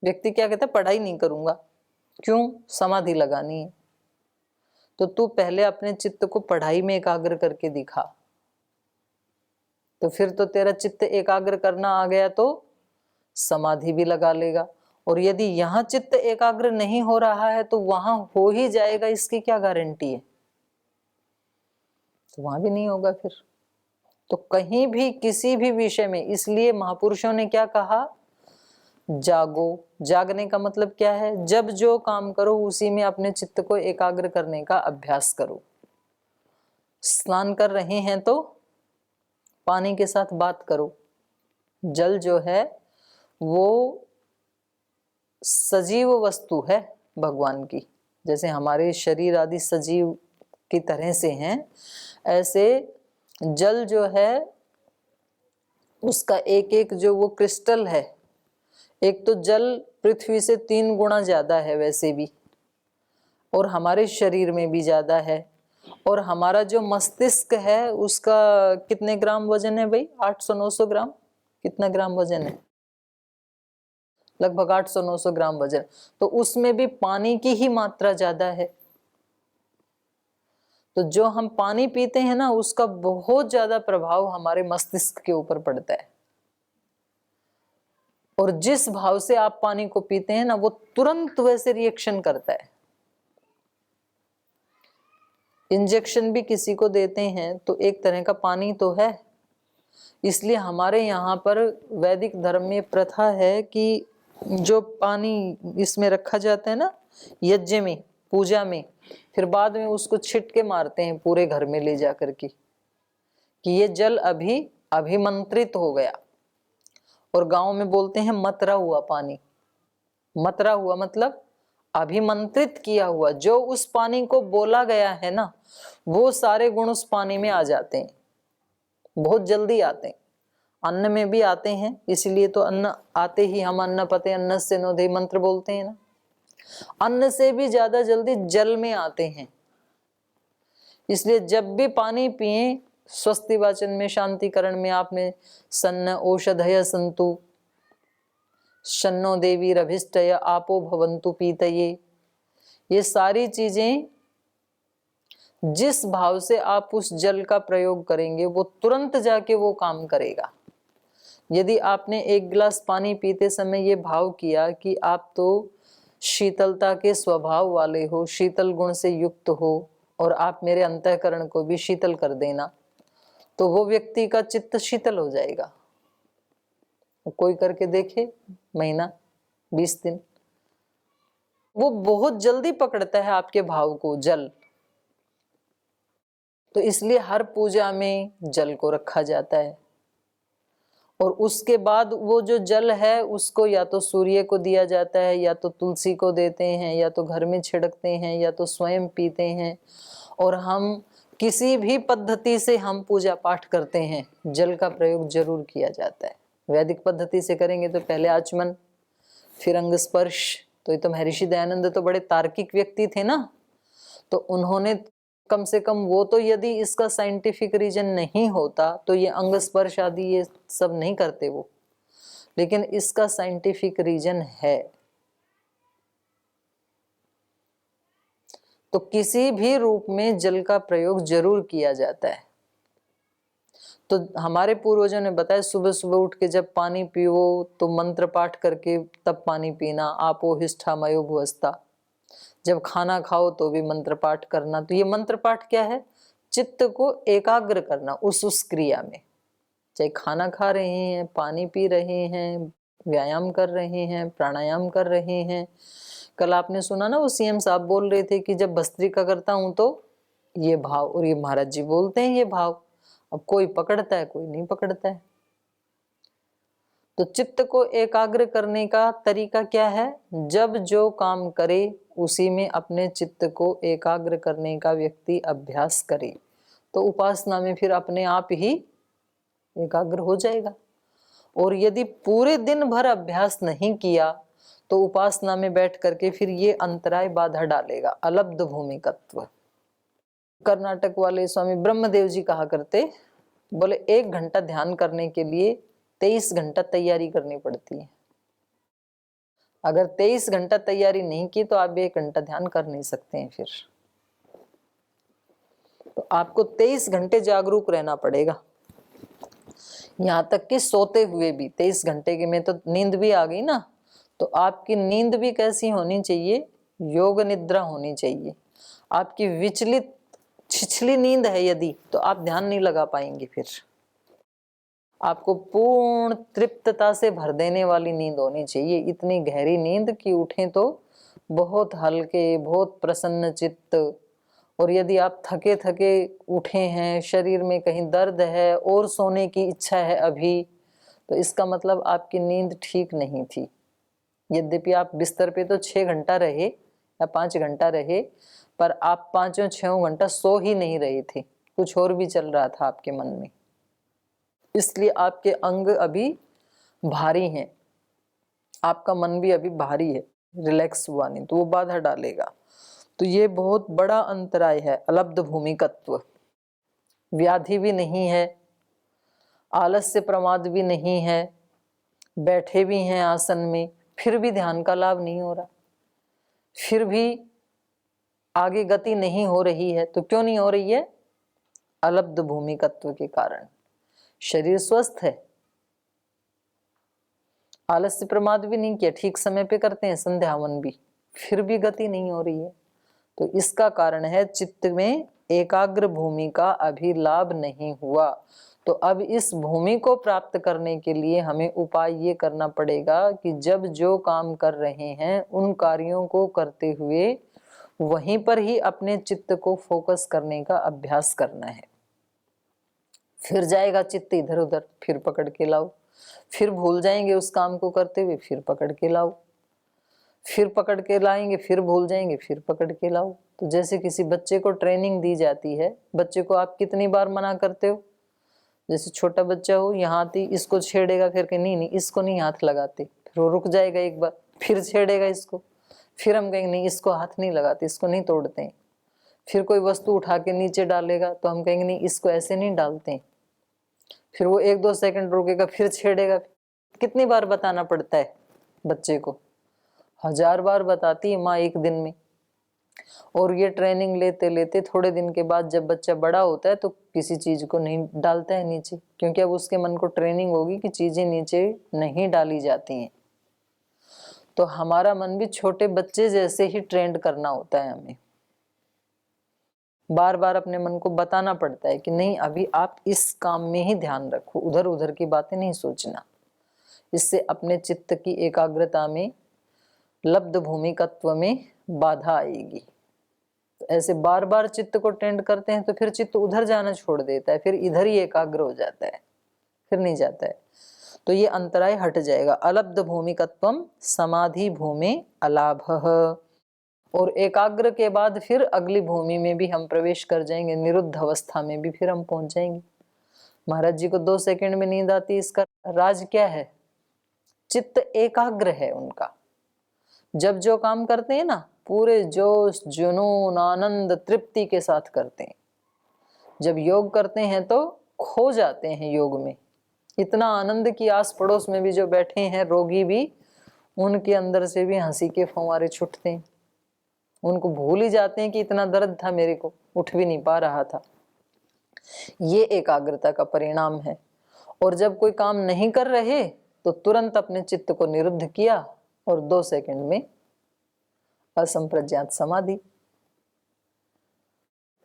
व्यक्ति क्या कहता है, पढ़ाई नहीं करूंगा, क्यों, समाधि लगानी है। तो तू पहले अपने चित्त को पढ़ाई में एकाग्र करके दिखा, तो फिर तो तेरा चित्त एकाग्र करना आ गया तो समाधि भी लगा लेगा। और यदि यहाँ चित्त एकाग्र नहीं हो रहा है तो वहां हो ही जाएगा, इसकी क्या गारंटी है, तो वहां भी नहीं होगा फिर। तो कहीं भी किसी भी विषय में, इसलिए महापुरुषों ने क्या कहा, जागो। जागने का मतलब क्या है, जब जो काम करो उसी में अपने चित्त को एकाग्र करने का अभ्यास करो। स्नान कर रहे हैं तो पानी के साथ बात करो। जल जो है वो सजीव वस्तु है भगवान की, जैसे हमारे शरीर आदि सजीव की तरह से हैं, ऐसे जल जो है उसका एक एक जो वो क्रिस्टल है, एक तो जल पृथ्वी से 3 गुना ज्यादा है वैसे भी, और हमारे शरीर में भी ज्यादा है। और हमारा जो मस्तिष्क है उसका कितने ग्राम वजन है भाई, 800-900 ग्राम, कितना ग्राम वजन है, लगभग 800-900 ग्राम वजन। तो उसमें भी पानी की ही मात्रा ज्यादा है। तो जो हम पानी पीते हैं ना, उसका बहुत ज्यादा प्रभाव हमारे मस्तिष्क के ऊपर पड़ता है। और जिस भाव से आप पानी को पीते हैं ना, वो तुरंत वैसे रिएक्शन करता है। इंजेक्शन भी किसी को देते हैं तो एक तरह का पानी तो है। इसलिए हमारे यहाँ पर वैदिक धर्म में प्रथा है कि जो पानी इसमें रखा जाता है ना, यज्ञ में, पूजा में, फिर बाद में उसको छिटके मारते हैं पूरे घर में ले जा करके कि ये जल अभी अभिमंत्रित हो गया। और गांव में बोलते हैं मतरा हुआ पानी। मतरा हुआ मतलब अभिमंत्रित किया हुआ। जो उस पानी को बोला गया है ना, वो सारे गुण उस पानी में आ जाते हैं, बहुत जल्दी आते हैं। अन्न में भी आते हैं, इसलिए तो अन्न आते ही हम अन्न पते अन्न से नोदे मंत्र बोलते हैं ना। अन्न से भी ज्यादा जल्दी जल में आते हैं। इसलिए जब भी पानी पिए, स्वस्ति वाचन में, शांतिकरण में आपने सन्न औषधय संतु, शन्नो देवी रभिष्टय आपो भवन्तु पीतये, ये सारी चीजें जिस भाव से आप उस जल का प्रयोग करेंगे वो तुरंत जाके वो काम करेगा। यदि आपने 1 गिलास पानी पीते समय ये भाव किया कि आप तो शीतलता के स्वभाव वाले हो, शीतल गुण से युक्त हो, और आप मेरे अंतःकरण को भी शीतल कर देना, तो वो व्यक्ति का चित्त शीतल हो जाएगा। कोई करके देखे, महीना 20 दिन, वो बहुत जल्दी पकड़ता है आपके भाव को जल। तो इसलिए हर पूजा में जल को रखा जाता है। और उसके बाद वो जो जल है उसको या तो सूर्य को दिया जाता है, या तो तुलसी को देते हैं, या तो घर में छिड़कते हैं, या तो स्वयं पीते हैं। और हम किसी भी पद्धति से हम पूजा पाठ करते हैं, जल का प्रयोग जरूर किया जाता है। वैदिक पद्धति से करेंगे तो पहले आचमन, फिर अंग स्पर्श। तो ये तो महर्षि दयानंद तो बड़े तार्किक व्यक्ति थे ना, तो उन्होंने कम से कम वो तो, यदि इसका साइंटिफिक रीजन नहीं होता तो ये अंग स्पर्श आदि ये सब नहीं करते वो, लेकिन इसका साइंटिफिक रीजन है। तो किसी भी रूप में जल का प्रयोग जरूर किया जाता है। तो हमारे पूर्वजों ने बताया, सुबह सुबह उठ के जब पानी पियो तो मंत्र पाठ करके तब पानी पीना, आपो हिष्ठा मयो भुवस्ता। जब खाना खाओ तो भी मंत्र पाठ करना। तो ये मंत्र पाठ क्या है, चित्त को एकाग्र करना उस क्रिया में। चाहे खाना खा रहे हैं, पानी पी रहे हैं, व्यायाम कर रहे हैं, प्राणायाम कर रहे हैं। कल आपने सुना ना, वो सीएम साहब बोल रहे थे कि जब भस्त्रिका करता हूं तो ये भाव, और ये महाराज जी बोलते हैं ये भाव। अब कोई पकड़ता है, कोई नहीं पकड़ता है। तो चित्त को एकाग्र करने का तरीका क्या है, जब जो काम करे उसी में अपने चित्त को एकाग्र करने का व्यक्ति अभ्यास करे, तो उपासना में फिर अपने आप ही एकाग्र हो जाएगा। और यदि पूरे दिन भर अभ्यास नहीं किया तो उपासना में बैठ करके फिर ये अंतराय बाधा डालेगा, अलब्ध भूमिकत्व। कर्नाटक वाले स्वामी ब्रह्मदेव जी कहा करते, बोले 1 घंटा ध्यान करने के लिए 23 घंटा तैयारी करनी पड़ती है। अगर 23 घंटा तैयारी नहीं की तो आप 1 घंटा ध्यान कर नहीं सकते हैं। फिर तो आपको 23 घंटे जागरूक रहना पड़ेगा। यहाँ तक कि सोते हुए भी 23 घंटे की में तो नींद भी आ गई ना, तो आपकी नींद भी कैसी होनी चाहिए? योग निद्रा होनी चाहिए। आपकी विचलित छिछली नींद है यदि, तो आप ध्यान नहीं लगा पाएंगे। फिर आपको पूर्ण तृप्तता से भर देने वाली नींद होनी चाहिए, इतनी गहरी नींद कि उठें तो बहुत हल्के, बहुत प्रसन्न चित्त। और यदि आप थके थके उठे हैं, शरीर में कहीं दर्द है और सोने की इच्छा है अभी, तो इसका मतलब आपकी नींद ठीक नहीं थी। यद्यपि आप बिस्तर पे तो 6 घंटा रहे या 5 घंटा रहे, पर आप 5-6 घंटा सो ही नहीं रहे थे, कुछ और भी चल रहा था आपके मन में। इसलिए आपके अंग अभी भारी हैं, आपका मन भी अभी भारी है, रिलैक्स हुआ नहीं, तो वो बाधा डालेगा। तो ये बहुत बड़ा अंतराय है। अलब्ध भूमिकत्व, व्याधि भी नहीं है, आलस्य प्रमाद भी नहीं है, बैठे भी हैं आसन में, फिर भी ध्यान का लाभ नहीं हो रहा, फिर भी आगे गति नहीं हो रही है। तो क्यों नहीं हो रही है? अलब्ध भूमिकत्व के कारण। शरीर स्वस्थ है, आलस्य प्रमाद भी नहीं किया, ठीक समय पे करते हैं संध्यावन भी, फिर भी गति नहीं हो रही है। तो इसका कारण है चित्त में एकाग्र भूमि का अभी लाभ नहीं हुआ। तो अब इस भूमि को प्राप्त करने के लिए हमें उपाय ये करना पड़ेगा कि जब जो काम कर रहे हैं उन कार्यों को करते हुए वहीं पर ही अपने चित्त को फोकस करने का अभ्यास करना है। फिर जाएगा चित्त इधर उधर, फिर पकड़ के लाओ, फिर भूल जाएंगे उस काम को करते हुए, फिर पकड़ के लाओ, फिर पकड़ के लाएंगे, फिर भूल जाएंगे, फिर पकड़ के लाओ। तो जैसे किसी बच्चे को ट्रेनिंग दी जाती है, बच्चे को आप कितनी बार मना करते हो? जैसे छोटा बच्चा हो, यहाँ आती इसको छेड़ेगा, फिर के नहीं नहीं इसको नहीं हाथ लगाते, फिर वो रुक जाएगा एक बार, फिर छेड़ेगा इसको, फिर हम कहेंगे नहीं इसको हाथ नहीं लगाते, इसको नहीं तोड़ते हैं। फिर कोई वस्तु उठा के नीचे डालेगा तो हम कहेंगे नहीं इसको ऐसे नहीं डालते हैं। फिर वो 1-2 सेकंड रुकेगा, फिर छेड़ेगा। कितनी बार बताना पड़ता है बच्चे को? 1000 बार बताती है माँ एक दिन में। और ये ट्रेनिंग लेते लेते थोड़े दिन के बाद जब बच्चा बड़ा होता है तो किसी चीज को नहीं डालता है नीचे, क्योंकि अब उसके मन को ट्रेनिंग होगी कि चीजें नीचे नहीं डाली जाती हैं। तो हमारा मन भी छोटे बच्चे जैसे ही ट्रेंड करना होता है, हमें बार बार अपने मन को बताना पड़ता है कि नहीं अभी आप इस काम में ही ध्यान रखो, उधर उधर की बातें नहीं सोचना। इससे अपने चित्त की एकाग्रता में, लब्ध भूमिकत्व में बाधा आएगी। तो ऐसे बार बार चित्त को ट्रेंड करते हैं तो फिर चित्त उधर जाना छोड़ देता है, फिर इधर ही एकाग्र हो जाता है, फिर नहीं जाता है। तो ये अंतराय हट जाएगा। अलब्ध भूमिकत्वम समाधि भूमि अलाभः। और एकाग्र के बाद फिर अगली भूमि में भी हम प्रवेश कर जाएंगे, निरुद्ध अवस्था में भी फिर हम पहुंच जाएंगे। महाराज जी को 2 सेकंड में नींद आती है, इसका राज क्या है? चित्त एकाग्र है उनका। जब जो काम करते हैं ना पूरे जोश जुनून आनंद तृप्ति के साथ करते हैं। जब योग करते हैं तो खो जाते हैं योग में, इतना आनंद की आस पड़ोस में भी जो बैठे हैं रोगी भी, उनके अंदर से भी हंसी के फंवारे छूटते हैं। उनको भूल ही जाते हैं कि इतना दर्द था मेरे को, उठ भी नहीं पा रहा था। ये एकाग्रता का परिणाम है। और जब कोई काम नहीं कर रहे तो तुरंत अपने चित्त को निरुद्ध किया और 2 सेकंड में असंप्रज्ञात समाधि।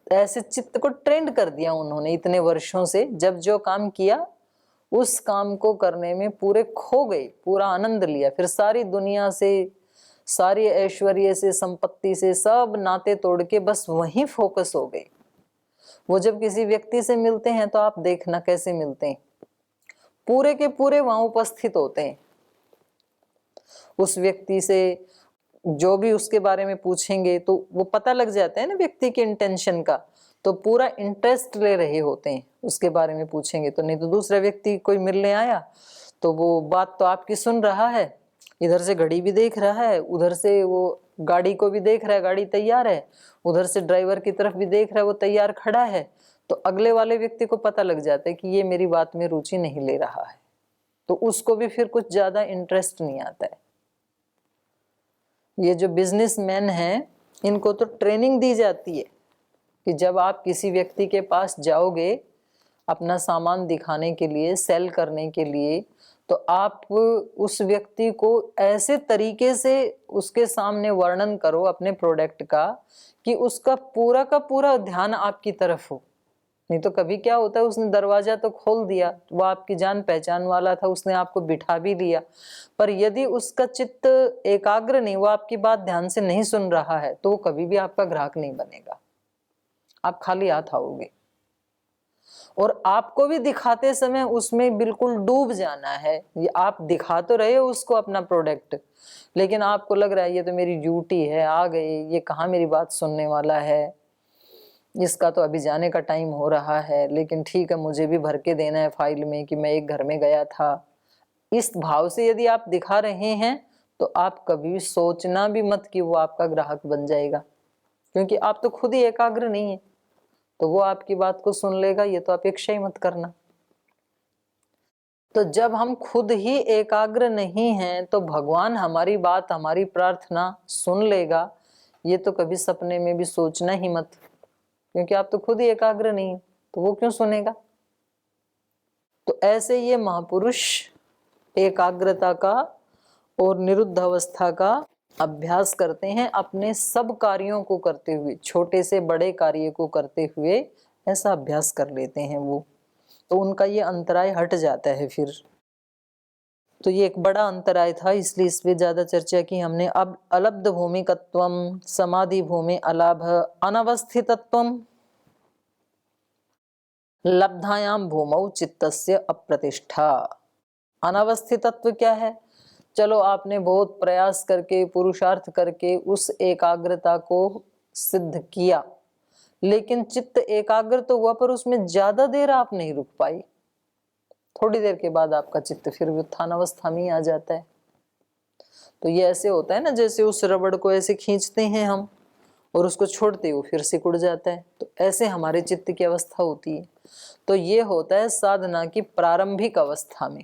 ऐसे चित्त को ट्रेंड कर दिया उन्होंने इतने वर्षों से। जब जो काम किया उस काम को करने में पूरे खो गए, पूरा आनंद लिया। फिर सारी दुनिया से, सारी ऐश्वर्य से, संपत्ति से सब नाते तोड़ के बस वहीं फोकस हो गए। वो जब किसी व्यक्ति से मिलते हैं तो आप देखना कैसे मिलते हैं, पूरे के पूरे वहां उपस्थित होते हैं। उस व्यक्ति से जो भी उसके बारे में पूछेंगे तो वो पता लग जाता है ना व्यक्ति के इंटेंशन का, तो पूरा इंटरेस्ट ले रहे होते हैं उसके बारे में पूछेंगे तो। नहीं तो दूसरा व्यक्ति कोई मिलने आया तो वो बात तो आपकी सुन रहा है, इधर से घड़ी भी देख रहा है, उधर से वो गाड़ी को भी देख रहा है, गाड़ी तैयार है, उधर से ड्राइवर की तरफ भी देख रहा है, वो तैयार खड़ा है। तो अगले वाले व्यक्ति को पता लग जाता है कि ये मेरी बात में रुचि नहीं ले रहा है, तो उसको भी फिर कुछ ज्यादा इंटरेस्ट नहीं आता है। ये जो बिजनेसमैन हैं, इनको तो ट्रेनिंग दी जाती है कि जब आप किसी व्यक्ति के पास जाओगे अपना सामान दिखाने के लिए, सेल करने के लिए, तो आप उस व्यक्ति को ऐसे तरीके से उसके सामने वर्णन करो अपने प्रोडक्ट का कि उसका पूरा का पूरा ध्यान आपकी तरफ हो। नहीं तो कभी क्या होता है, उसने दरवाजा तो खोल दिया, वो आपकी जान पहचान वाला था, उसने आपको बिठा भी लिया, पर यदि उसका चित्त एकाग्र नहीं, वो आपकी बात ध्यान से नहीं सुन रहा है, तो वो कभी भी आपका ग्राहक नहीं बनेगा, आप खाली हाथ आओगे। और आपको भी दिखाते समय उसमें बिल्कुल डूब जाना है। ये आप दिखा तो रहे हो उसको अपना प्रोडक्ट, लेकिन आपको लग रहा है ये तो मेरी ड्यूटी है, आ गए, ये कहाँ मेरी बात सुनने वाला है, इसका तो अभी जाने का टाइम हो रहा है, लेकिन ठीक है मुझे भी भर के देना है फाइल में कि मैं एक घर में गया था। इस भाव से यदि आप दिखा रहे हैं तो आप कभी सोचना भी मत कि वो आपका ग्राहक बन जाएगा, क्योंकि आप तो खुद ही एकाग्र नहीं है, तो वो आपकी बात को सुन लेगा, ये तो अपेक्षा ही मत करना। तो जब हम खुद ही एकाग्र नहीं हैं तो भगवान हमारी बात, हमारी प्रार्थना सुन लेगा, ये तो कभी सपने में भी सोचना ही मत, क्योंकि आप तो खुद ही एकाग्र नहीं, तो वो क्यों सुनेगा। तो ऐसे ये महापुरुष एकाग्रता का और निरुद्ध अवस्था का अभ्यास करते हैं अपने सब कार्यों को करते हुए, छोटे से बड़े कार्य को करते हुए ऐसा अभ्यास कर लेते हैं वो, तो उनका ये अंतराय हट जाता है फिर। तो ये एक बड़ा अंतराय था, इसलिए इस पे ज्यादा चर्चा की हमने। अब अलब्ध भूमिकत्वम, समाधि भूमि अलाभ, अनवस्थितत्वम, लब्धायाम भूमौ चित्तस्य अप्रतिष्ठा। अनवस्थितत्व क्या है? चलो आपने बहुत प्रयास करके, पुरुषार्थ करके उस एकाग्रता को सिद्ध किया, लेकिन चित्त एकाग्र तो हुआ, पर उसमें ज्यादा देर आप नहीं रुक पाई। थोड़ी देर के बाद आपका चित्त फिर व्युत्थान अवस्था में आ जाता है। तो ये ऐसे होता है ना, जैसे उस रबड़ को ऐसे खींचते हैं हम और उसको छोड़ते हो फिर सिकुड़ जाता है, तो ऐसे हमारे चित्त की अवस्था होती है। तो ये होता है साधना की प्रारंभिक अवस्था में।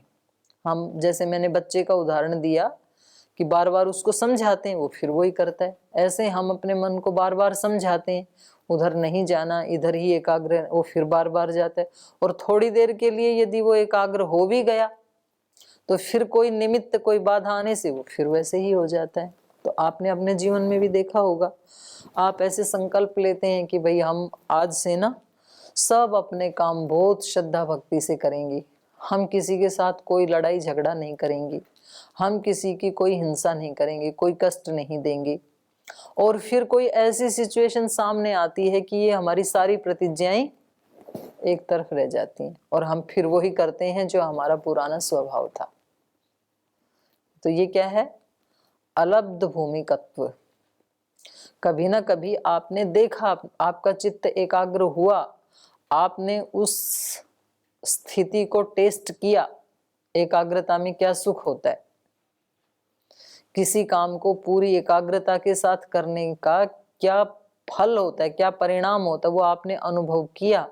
हम, जैसे मैंने बच्चे का उदाहरण दिया कि बार बार उसको समझाते हैं, वो फिर वही करता है, ऐसे हम अपने मन को बार बार समझाते हैं उधर नहीं जाना, इधर ही एकाग्र, वो फिर बार बार जाता है। और थोड़ी देर के लिए यदि वो एकाग्र हो भी गया तो फिर कोई निमित्त, कोई बाधा आने से वो फिर वैसे ही हो जाता है। तो आपने अपने जीवन में भी देखा होगा, आप ऐसे संकल्प लेते हैं कि भाई हम आज से ना सब अपने काम बहुत श्रद्धा भक्ति से करेंगे, हम किसी के साथ कोई लड़ाई झगड़ा नहीं करेंगे, हम किसी की कोई हिंसा नहीं करेंगे, कोई कष्ट नहीं देंगे। और फिर कोई ऐसी सिचुएशन सामने आती है कि ये हमारी सारी प्रतिज्ञाएं एक तरफ रह जाती हैं और हम फिर वही करते हैं जो हमारा पुराना स्वभाव था। तो ये क्या है? अलब्ध भूमिकत्व। कभी ना कभी आपने देखा, आपका चित्त एकाग्र हुआ, आपने उस स्थिति को टेस्ट किया, एकाग्रता में क्या सुख होता है, किसी काम को पूरी एकाग्रता के साथ करने का क्या फल होता है, क्या परिणाम होता है, वो आपने अनुभव किया,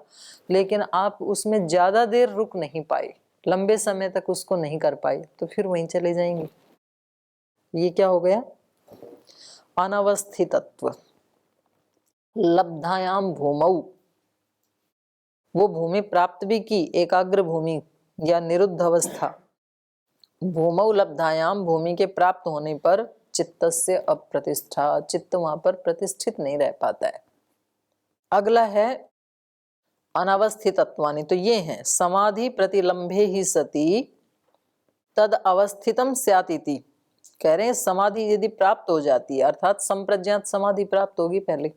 लेकिन आप उसमें ज्यादा देर रुक नहीं पाए, लंबे समय तक उसको नहीं कर पाए, तो फिर वहीं चले जाएंगे। ये क्या हो गया? अनवस्थितत्व। लब्धायाम भूमौ, वो भूमि प्राप्त भी की, एकाग्र भूमि या निरुद्ध अवस्था। भूमौ लब्धायाम, भूमि के प्राप्त होने पर चित्तस्य अप्रतिष्ठा, चित्त वहां पर प्रतिष्ठित नहीं रह पाता है। अगला है अनवस्थितत्वानि, तो ये है समाधि प्रतिलंबे ही सती तद अवस्थितम स्यात् इति। कह रहे हैं समाधि यदि प्राप्त हो जाती है, अर्थात संप्रज्ञात समाधि प्राप्त होगी पहले,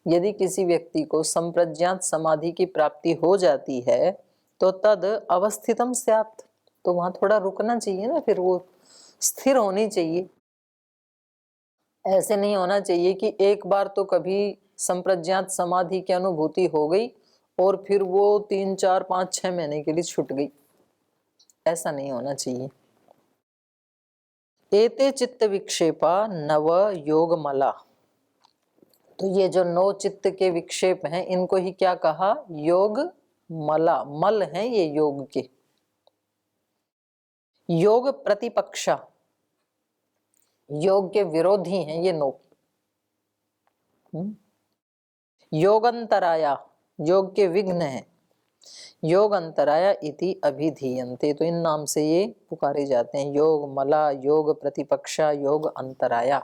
यदि किसी व्यक्ति को संप्रज्ञात समाधि की प्राप्ति हो जाती है तो तद अवस्थितम स्यात्, तो वहां थोड़ा रुकना चाहिए ना, फिर वो स्थिर होनी चाहिए। ऐसे नहीं होना चाहिए कि एक बार तो कभी संप्रज्ञात समाधि की अनुभूति हो गई और फिर वो 3, 4, 5, 6 महीने के लिए छूट गई, ऐसा नहीं होना चाहिए। एते चित्त विक्षेपा नव योग मला, तो ये जो 9 चित्त के विक्षेप हैं, इनको ही क्या कहा? योग मला। मल हैं ये योग के। योग प्रतिपक्षा, योग के विरोधी हैं ये 9। योगंतराया, योग के विघ्न हैं। योग अंतराया इति अभिधीयन्ते, तो इन नाम से ये पुकारे जाते हैं। योग मला, योग प्रतिपक्षा, योग अंतराया।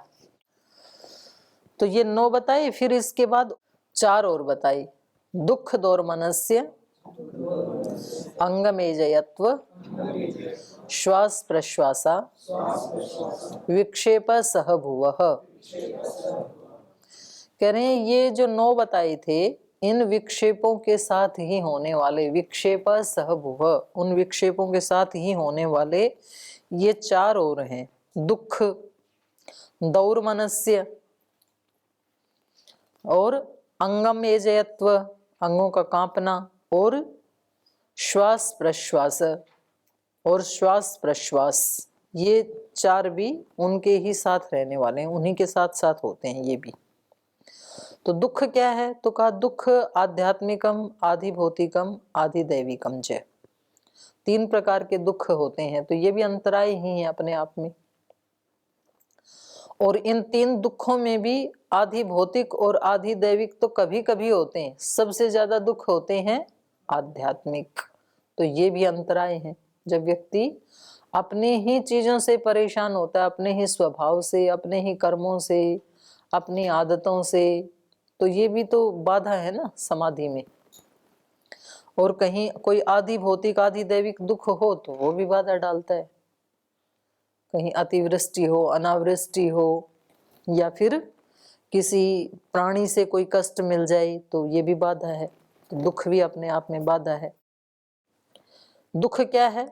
तो ये 9 बताए, फिर इसके बाद 4 और बताई। दुख दोर्मनस्य, अंगमेजयत्व, श्वास प्रश्वासा, विक्षेप सह भुवः। कह रहे हैं ये जो 9 बताए थे, इन विक्षेपों के साथ ही होने वाले, विक्षेप सह भुव, उन विक्षेपों के साथ ही होने वाले ये 4 और हैं। दुख, दौर्मनस्य, और अंगम एजयत्व, अंगों का कांपना, और श्वास प्रश्वास, और श्वास प्रश्वास, ये 4 भी उनके ही साथ रहने वाले हैं, उन्हीं के साथ साथ होते हैं ये भी। तो दुख क्या है? तो कहा दुख आध्यात्मिकम, आधि भौतिकम, आधि दैविकम च। 3 प्रकार के दुख होते हैं, तो ये भी अंतराय ही है अपने आप में। और इन 3 दुखों में भी आधि भौतिक और आधि दैविक तो कभी कभी होते हैं, सबसे ज्यादा दुख होते हैं आध्यात्मिक। तो ये भी अंतराय हैं। जब व्यक्ति अपने ही चीजों से परेशान होता है, अपने ही स्वभाव से, अपने ही कर्मों से, अपनी आदतों से, तो ये भी तो बाधा है ना समाधि में। और कहीं कोई आधि भौतिक आधि दैविक दुख हो तो वो भी बाधा डालता है। कहीं अतिवृष्टि हो, अनावृष्टि हो, या फिर किसी प्राणी से कोई कष्ट मिल जाए तो ये भी बाधा है। तो दुख भी अपने आप में बाधा है। दुख क्या है?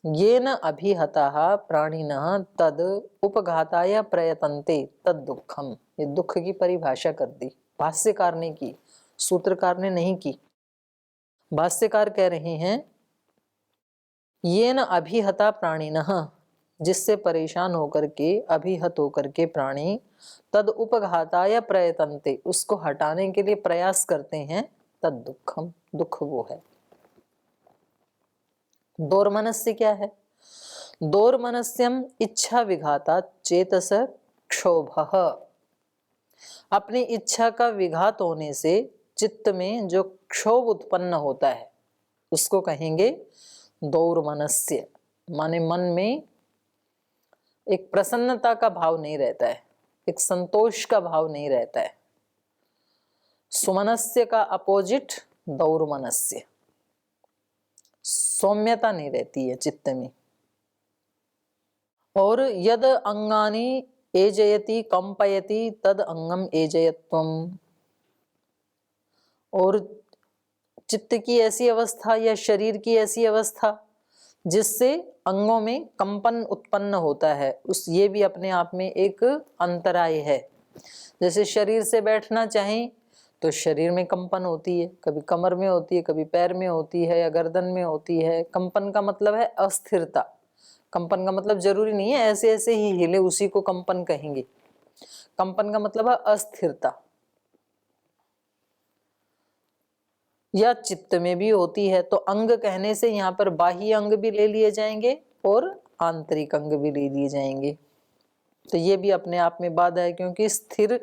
ये न अभिहता प्राणिनः तद उपघाताय प्रयतन्ते तद दुखम। ये दुख की परिभाषा कर दी, भाष्यकार ने की, सूत्रकार ने नहीं की। भाष्यकार कह रहे हैं ये न अभिहता प्राणिनः, जिससे परेशान होकर के, अभिहत होकर के प्राणी, तद उपघाताय प्रयतन्ते, उसको हटाने के लिए प्रयास करते हैं, तद दुखम, दुख वो है। दोर्मनस्य क्या है? दोर्मनस्यम इच्छा विघाता चेतस क्षोभः। अपनी इच्छा का विघात होने से चित्त में जो क्षोभ उत्पन्न होता है उसको कहेंगे दोर्मनस्य। माने मन में एक प्रसन्नता का भाव नहीं रहता है, एक संतोष का भाव नहीं रहता है। सुमनस्य का अपोजिट दौर्मनस्य, सौम्यता नहीं रहती है चित्त में। और यद अंगानि एजयति कंपयति तद अंगम एजयत्वम। और चित्त की ऐसी अवस्था या शरीर की ऐसी अवस्था जिससे अंगों में कंपन उत्पन्न होता है, उस ये भी अपने आप में एक अंतराय है। जैसे शरीर से बैठना चाहें तो शरीर में कंपन होती है, कभी कमर में होती है, कभी पैर में होती है, या गर्दन में होती है। कंपन का मतलब है अस्थिरता। कंपन का मतलब जरूरी नहीं है ऐसे ऐसे ही हिले उसी को कंपन कहेंगे। कंपन का मतलब है अस्थिरता। या चित्त में भी होती है। तो अंग कहने से यहाँ पर बाह्य अंग भी ले लिए जाएंगे और आंतरिक अंग भी ले लिए जाएंगे। तो ये भी अपने आप में बाधा है, क्योंकि स्थिर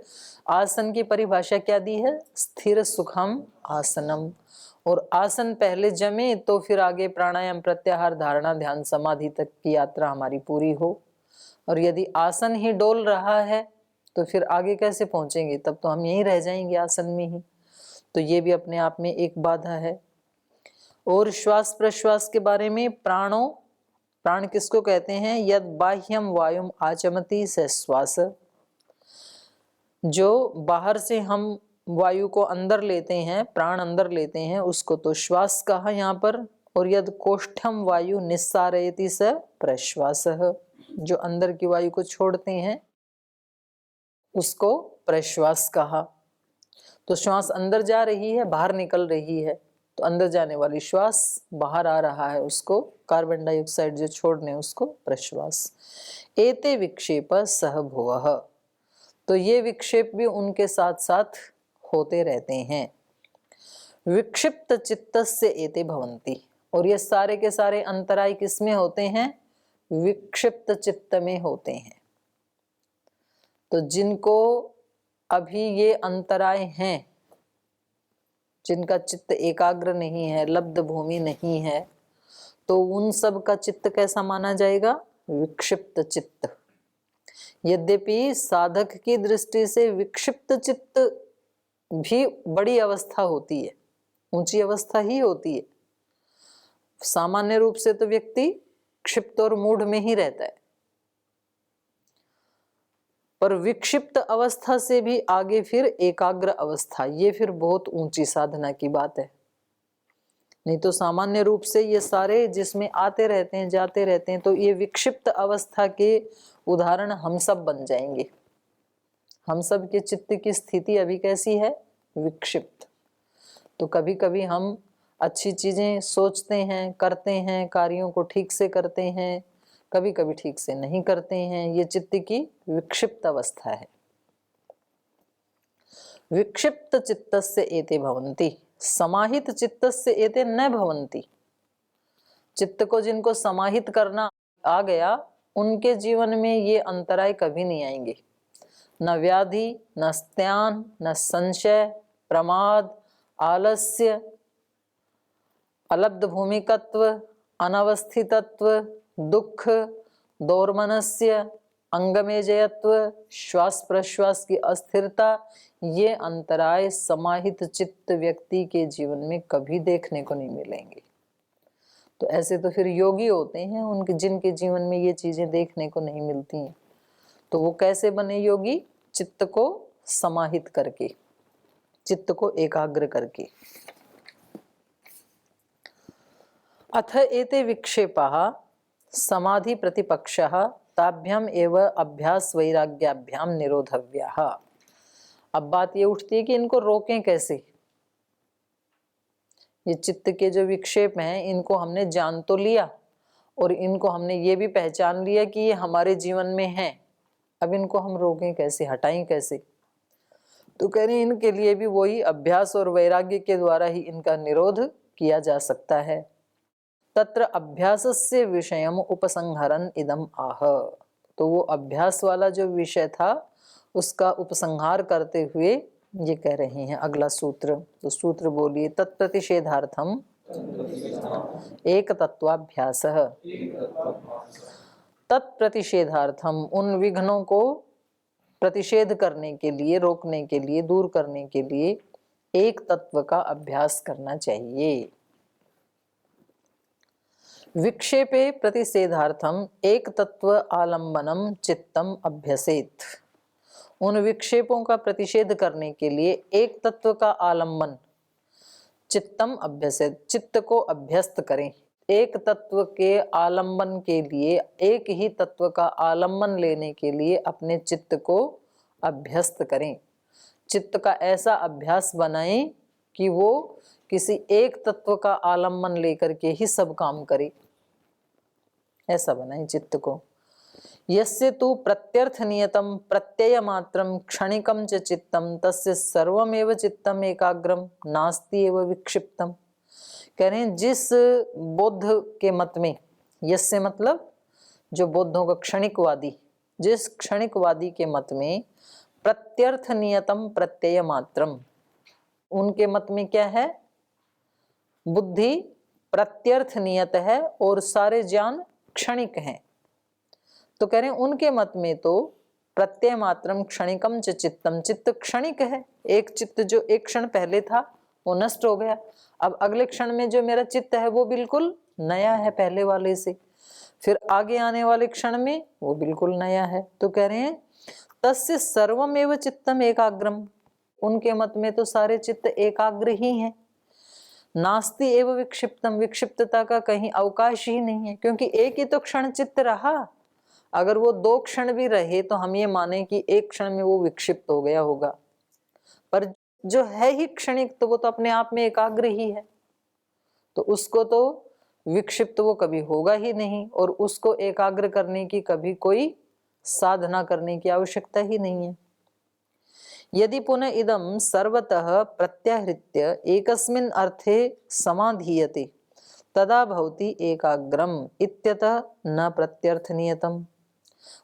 आसन की परिभाषा क्या दी है? स्थिर सुखम आसनम। और आसन पहले जमे तो फिर आगे प्राणायाम, प्रत्याहार, धारणा, ध्यान, समाधि तक की यात्रा हमारी पूरी हो। और यदि आसन ही डोल रहा है तो फिर आगे कैसे पहुंचेंगे? तब तो हम यहीं रह जाएंगे आसन में ही। तो ये भी अपने आप में एक बाधा है। और श्वास प्रश्वास के बारे में, प्राण किसको कहते हैं? यद बाह्यम वायुम आचमति स श्वास। जो बाहर से हम वायु को अंदर लेते हैं, प्राण अंदर लेते हैं, उसको तो श्वास कहा यहाँ पर। और यद कोष्ठम वायु निस्सारयति स प्रश्वास। जो अंदर की वायु को छोड़ते हैं उसको प्रश्वास कहा। तो श्वास अंदर जा रही है, बाहर निकल रही है, तो अंदर जाने वाली श्वास, बाहर आ रहा है उसको कार्बन डाइऑक्साइड जो छोड़ने उसको प्रश्वास। एते विक्षेप सह भुवः। तो ये विक्षेप भी उनके साथ साथ होते रहते हैं। विक्षिप्त चित्तस्य एते भवन्ति। और ये सारे के सारे अंतराय किसमें होते हैं? विक्षिप्त चित्त में होते हैं। तो जिनको अभी ये अंतराय हैं, जिनका चित्त एकाग्र नहीं है, लब्ध भूमि नहीं है, तो उन सब का चित्त कैसा माना जाएगा? विक्षिप्त चित्त। यद्यपि साधक की दृष्टि से विक्षिप्त चित्त भी बड़ी अवस्था होती है, ऊंची अवस्था ही होती है। सामान्य रूप से तो व्यक्ति क्षिप्त और मूढ़ में ही रहता है, पर विक्षिप्त अवस्था से भी आगे फिर एकाग्र अवस्था, ये फिर बहुत ऊंची साधना की बात है। नहीं तो सामान्य रूप से ये सारे जिसमें आते रहते हैं जाते रहते हैं, तो ये विक्षिप्त अवस्था के उदाहरण हम सब बन जाएंगे। हम सब के चित्त की स्थिति अभी कैसी है? विक्षिप्त। तो कभी कभी हम अच्छी चीजें सोचते हैं, करते हैं, कार्यों को ठीक से करते हैं, कभी कभी ठीक से नहीं करते हैं। ये चित्त की विक्षिप्त अवस्था है। विक्षिप्त चित्तस्य एते भवन्ति, समाहित चित्तस्य एते न भवन्ति। चित्त को जिनको समाहित करना आ गया, उनके जीवन में ये अंतराय कभी नहीं आएंगे। न व्याधि, न स्त्यान, न संशय, प्रमाद, आलस्य, अलब्ध भूमिकत्व, अनवस्थितत्व, दुख, दौर्मनस्य, अंगमेजयत्व, श्वास प्रश्वास की अस्थिरता, ये अंतराय समाहित चित्त व्यक्ति के जीवन में कभी देखने को नहीं मिलेंगे। तो ऐसे तो फिर योगी होते हैं, उनके जिनके जीवन में ये चीजें देखने को नहीं मिलती हैं। तो वो कैसे बने योगी? चित्त को समाहित करके, चित्त को एकाग्र करके। अथ एते विक्षेपाः समाधि प्रतिपक्षः ताभ्याम एव अभ्यास वैराग्याभ्याम निरोधव्याः। अब बात ये उठती है कि इनको रोकें कैसे? ये चित्त के जो विक्षेप हैं, इनको हमने जान तो लिया और इनको हमने ये भी पहचान लिया कि ये हमारे जीवन में हैं। अब इनको हम रोकें कैसे, हटाएं कैसे? तो कह रहे हैं इनके लिए भी वही अभ्यास और वैराग्य के द्वारा ही इनका निरोध किया जा सकता है। तत्र अभ्यासस्य विषयम उपसंहरन् इदम आह। तो वो अभ्यास वाला जो विषय था उसका उपसंहार करते हुए ये कह रहे हैं अगला सूत्र। तो सूत्र बोलिए, तत्प्रतिषेधार्थम एक तत्वाभ्यासः। तत्प्रतिषेधार्थम, उन विघ्नों को प्रतिषेध करने के लिए, रोकने के लिए, दूर करने के लिए एक तत्व का अभ्यास करना चाहिए। विक्षेपे प्रतिषेधार्थम एक तत्व आलंबनम चित्तम अभ्यसेत। उन विक्षेपों का प्रतिषेध करने के लिए एक तत्व का आलंबन, चित्तम अभ्यसेत, चित्त को अभ्यस्त करें। एक तत्व के आलंबन के लिए, एक ही तत्व का आलंबन लेने के लिए अपने चित्त को अभ्यस्त करें। चित्त का ऐसा अभ्यास बनाएं कि वो किसी एक तत्व का आलंबन लेकर के ही सब काम करे, ऐसा बनाएं चित्त को। यस्य तु प्रत्यर्थ नियतम प्रत्यय मात्रम क्षणिकम च चित्तम तस्य सर्वमेव चित्तम एकाग्रम नास्ति एव विक्षिप्तम। कह रहे हैं जिस बौद्ध के मत में, यस्य मतलब जो बौद्धों का क्षणिकवादी, जिस क्षणिकवादी के मत में प्रत्यर्थ नियतम प्रत्यय मात्रम, उनके मत में क्या है? बुद्धि प्रत्यर्थ नियत है और सारे ज्ञान क्षणिक हैं। तो कह रहे हैं उनके मत में तो प्रत्यय मात्रम क्षणिकम च चित्तम, चित्त क्षणिक है। एक चित्त जो एक क्षण पहले था वो नष्ट हो गया, अब अगले क्षण में जो मेरा चित्त है वो बिल्कुल नया है पहले वाले से, फिर आगे आने वाले क्षण में वो बिल्कुल नया है। तो कह रहे हैं तस्य सर्वमेव चित्तम एकाग्रम, उनके मत में तो सारे चित्त एकाग्र ही हैं। नास्ति एव विक्षिप्तम, विक्षिप्तता का कहीं अवकाश ही नहीं है, क्योंकि एक ही तो क्षण चित्त रहा। अगर वो दो क्षण भी रहे तो हम ये माने कि एक क्षण में वो विक्षिप्त हो गया होगा, पर जो है ही क्षणिक तो वो तो अपने आप में एकाग्र ही है, तो उसको तो विक्षिप्त वो कभी होगा ही नहीं, और उसको एकाग्र करने की कभी कोई साधना करने की आवश्यकता ही नहीं है। यदि पुनः इदम सर्वतः प्रत्याहृत्य एकस्मिन् अर्थे समाधीयते तदा भवति एकाग्रम इत्यतः न प्रत्यर्थ नियतम।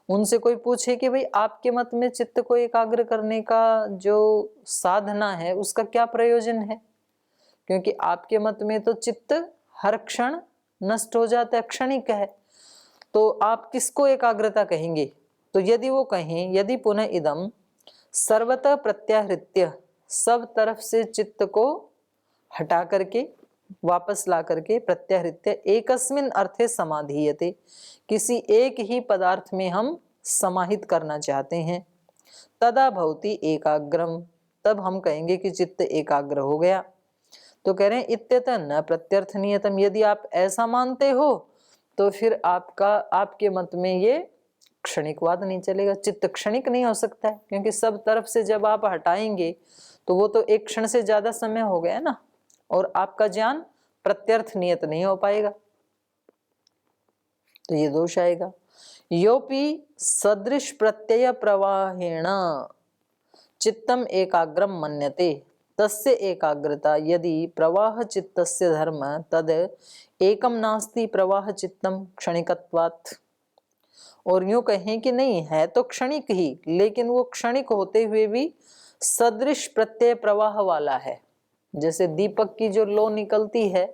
उनसे कोई पूछे कि भाई आपके मत में चित्त को एकाग्र करने का जो साधना है उसका क्या प्रयोजन है, क्योंकि आपके मत में तो चित्त हर क्षण नष्ट हो जाता है, क्षणिक है, तो आप किसको एकाग्रता कहेंगे? तो यदि वो कहें यदि पुनः इदम सर्वतः प्रत्याहृत्य, सब तरफ से चित्त को हटा करके वापस ला करके, प्रत्याहृत्य एकस्मिन अर्थे समाधीयते, किसी एक ही पदार्थ में हम समाहित करना चाहते हैं, तदा भवति एकाग्रम, तब हम कहेंगे कि चित्त एकाग्र हो गया। तो कह रहे हैं इत्यतः न प्रत्यर्थनीयतम, यदि आप ऐसा मानते हो तो फिर आपके मत में ये क्षणिकवाद नहीं चलेगा, चित्त क्षणिक नहीं हो सकता है, क्योंकि सब तरफ से जब आप हटाएंगे तो वो तो एक क्षण से ज्यादा समय हो गया ना, और आपका ज्ञान प्रत्यर्थ नियत नहीं हो पाएगा, तो ये दोष आएगा। योपि सदृश प्रत्यय प्रवाहेण चित्तम एकाग्रम मन्यते तस्य एकाग्रता यदि प्रवाह चित्तस्य धर्म तद एकम नास्ति प्रवाह चित्तम क्षणिकत्वात्। और यूं कहें कि नहीं है तो क्षणिक ही, लेकिन वो क्षणिक होते हुए भी सदृश प्रत्यय प्रवाह वाला है। जैसे दीपक की जो लो निकलती है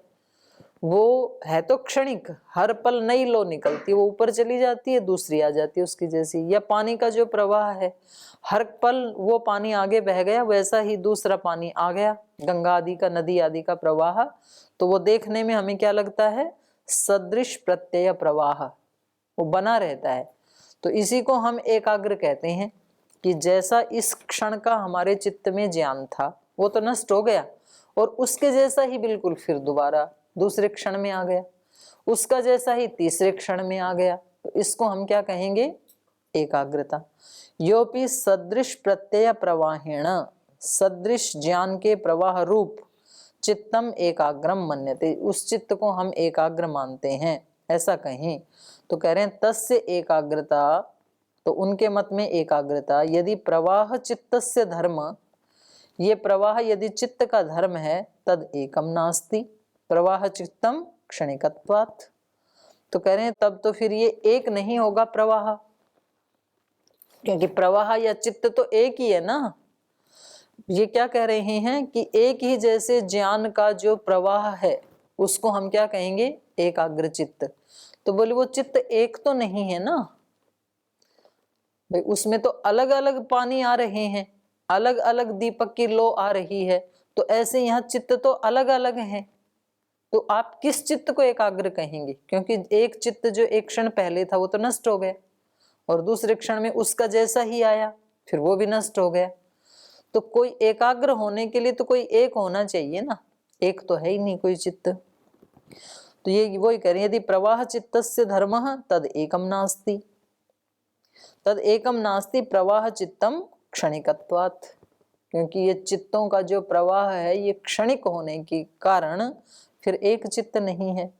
वो है तो क्षणिक, हर पल नई लो निकलती है, वो ऊपर चली जाती है दूसरी आ जाती है उसकी जैसी। या पानी का जो प्रवाह है, हर पल वो पानी आगे बह गया, वैसा ही दूसरा पानी आ गया, गंगा आदि का, नदी आदि का प्रवाह। तो वो देखने में हमें क्या लगता है? सदृश प्रत्यय प्रवाह, वो बना रहता है। तो इसी को हम एकाग्र कहते हैं कि जैसा इस क्षण का हमारे चित्त में ज्ञान था वो तो नष्ट हो गया, और उसके जैसा ही बिल्कुल फिर दोबारा दूसरे क्षण में आ गया, उसका जैसा ही तीसरे क्षण में आ गया। तो इसको हम क्या कहेंगे? एकाग्रता। योपि सदृश प्रत्यय प्रवाहेण, सदृश ज्ञान के प्रवाह रूप चित्तम एकाग्रम मन्यते, उस चित्त को हम एकाग्र मानते हैं, ऐसा कहें। तो कह रहे हैं तस्य एकाग्रता, तो उनके मत में एकाग्रता यदि प्रवाह चित्तस्य धर्म, ये प्रवाह यदि चित्त का धर्म है, तद एकम नास्ति प्रवाह चित्तम क्षणिकत्वात्। तो कह रहे हैं तब तो फिर ये एक नहीं होगा प्रवाह, क्योंकि प्रवाह या चित्त तो एक ही है ना। ये क्या कह रहे हैं कि एक ही जैसे ज्ञान का जो प्रवाह है उसको हम क्या कहेंगे? एकाग्र चित्त। तो बोले वो चित्त एक तो नहीं है ना भाई, उसमें तो अलग अलग पानी आ रहे हैं, अलग अलग दीपक की लो आ रही है, तो ऐसे यहाँ चित्त तो अलग अलग हैं। तो आप किस चित्त को एकाग्र कहेंगे? क्योंकि एक चित्त जो एक क्षण पहले था वो तो नष्ट हो गया, और दूसरे क्षण में उसका जैसा ही आया, फिर वो भी नष्ट हो गया। तो कोई एकाग्र होने के लिए तो कोई एक होना चाहिए ना, एक तो है ही नहीं कोई चित्त। तो ये वही कह रहे हैं, यदि प्रवाह चित्तस्य धर्मः तद एकम नास्ति, तद एकम नास्ति प्रवाह चित्तम क्षणिकत्वात्, क्योंकि ये चित्तों का जो प्रवाह है ये क्षणिक होने के कारण फिर एक चित्त नहीं है।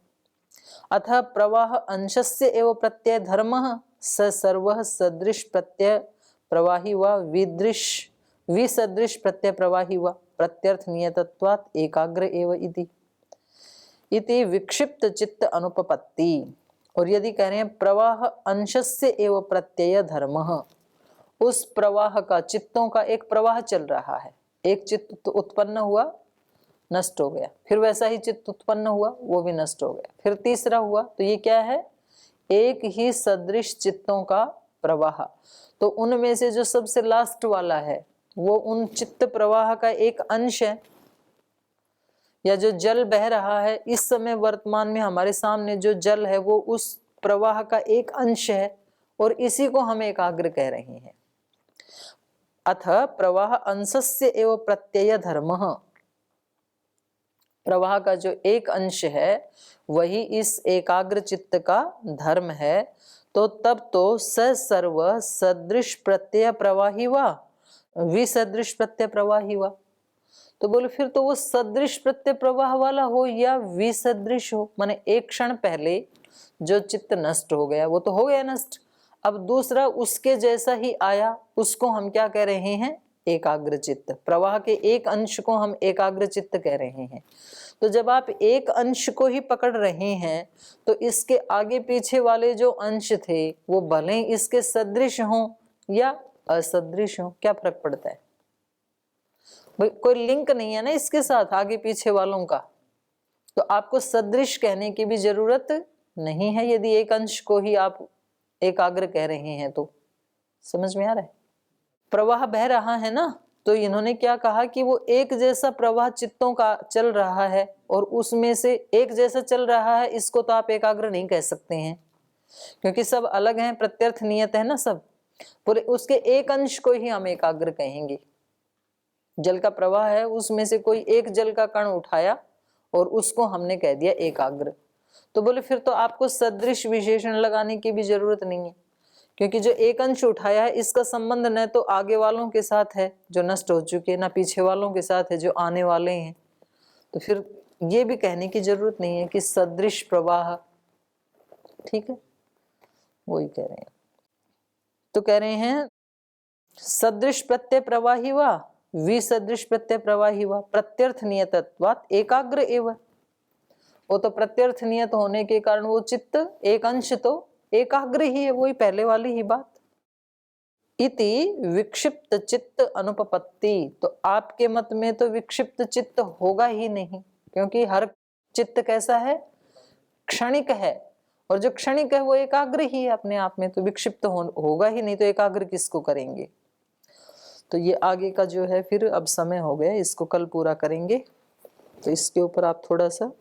अतः प्रवाह अंशस्य एव प्रत्यय धर्मः स सर्वः सदृश प्रत्यय प्रवाही व विसदृश प्रत्यय प्रवाही व प्रत्यर्थ नियतत्वात् एकाग्र एव इति विक्षिप्त चित्त अनुपपत्ति। और यदि कह रहे हैं प्रवाह अंशस्य एव प्रत्यय धर्मः, उस प्रवाह का, चित्तों का एक प्रवाह चल रहा है, एक चित्त तो उत्पन्न हुआ नष्ट हो गया, फिर वैसा ही चित्त उत्पन्न हुआ वो भी नष्ट हो गया, फिर तीसरा हुआ, तो ये क्या है? एक ही सदृश चित्तों का प्रवाह। तो उनमें से जो सबसे लास्ट वाला है वो उन चित्त प्रवाह का एक अंश है। या जो जल बह रहा है इस समय वर्तमान में हमारे सामने जो जल है वो उस प्रवाह का एक अंश है, और इसी को हम एकाग्र कह रहे हैं। अथ प्रवाह अंशस्य एव प्रत्यय धर्मः, प्रवाह का जो एक अंश है वही इस एकाग्र चित्त का धर्म है। तो तब तो सर्व सदृश प्रत्यय प्रवाही व विसदृश प्रत्यय प्रवाही व, तो बोले फिर तो वो सदृश प्रत्यय प्रवाह वाला हो या विसदृश हो, माने एक क्षण पहले जो चित्त नष्ट हो गया वो तो हो गया नष्ट, अब दूसरा उसके जैसा ही आया, उसको हम क्या कह रहे हैं? एकाग्र चित्त। प्रवाह के एक अंश को हम एकाग्र चित्त कह रहे हैं। तो जब आप एक अंश को ही पकड़ रहे हैं तो इसके आगे पीछे वाले जो अंश थे वो भले इसके सदृश हों या असदृश हों, क्या फर्क पड़ता है? भाई कोई लिंक नहीं है ना इसके साथ आगे पीछे वालों का, तो आपको सदृश कहने की भी जरूरत नहीं है यदि एक अंश को ही आप एकाग्र कह रहे हैं तो। समझ में आ रहा है? प्रवाह बह रहा है ना, तो इन्होंने क्या कहा कि वो एक जैसा प्रवाह चित्तों का चल रहा है और उसमें से एक जैसा चल रहा है, इसको तो आप एकाग्र नहीं कह सकते हैं क्योंकि सब अलग हैं, प्रत्यर्थ नियत है ना सब, पूरे उसके एक अंश को ही हम एकाग्र कहेंगे। जल का प्रवाह है, उसमें से कोई एक जल का कण उठाया और उसको हमने कह दिया एकाग्र, तो बोले फिर तो आपको सदृश विशेषण लगाने की भी जरूरत नहीं है क्योंकि जो एक अंश उठाया है इसका संबंध न तो आगे वालों के साथ है जो नष्ट हो चुके, ना पीछे वालों के साथ है जो आने वाले हैं, तो फिर ये भी कहने की जरूरत नहीं है कि सदृश प्रवाह। ठीक है, वही कह रहे हैं। तो कह रहे हैं सदृश प्रत्यय प्रवाही वा विसदृश प्रत्यय प्रवाही वा प्रत्यर्थ नियतत्वात् एकाग्र एव। वो तो प्रत्यर्थ नियत होने के कारण वो चित्त एक अंश तो एकाग्र ही है, वही पहले वाली ही बात। इति विक्षिप्त चित्त अनुपपत्ति, तो आपके मत में तो विक्षिप्त चित्त होगा ही नहीं क्योंकि हर चित्त कैसा है? क्षणिक है, और जो क्षणिक है वो एकाग्र ही है अपने आप में, तो विक्षिप्त होगा ही नहीं, तो एकाग्र किसको करेंगे? तो ये आगे का जो है फिर अब समय हो गया, इसको कल पूरा करेंगे, तो इसके ऊपर आप थोड़ा सा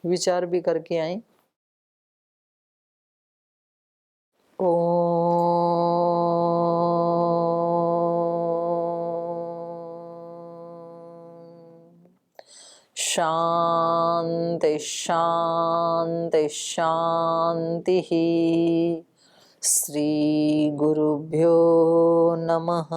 विचार भी करके आए। शांति शांति शांति। श्री गुरुभ्यो नमः।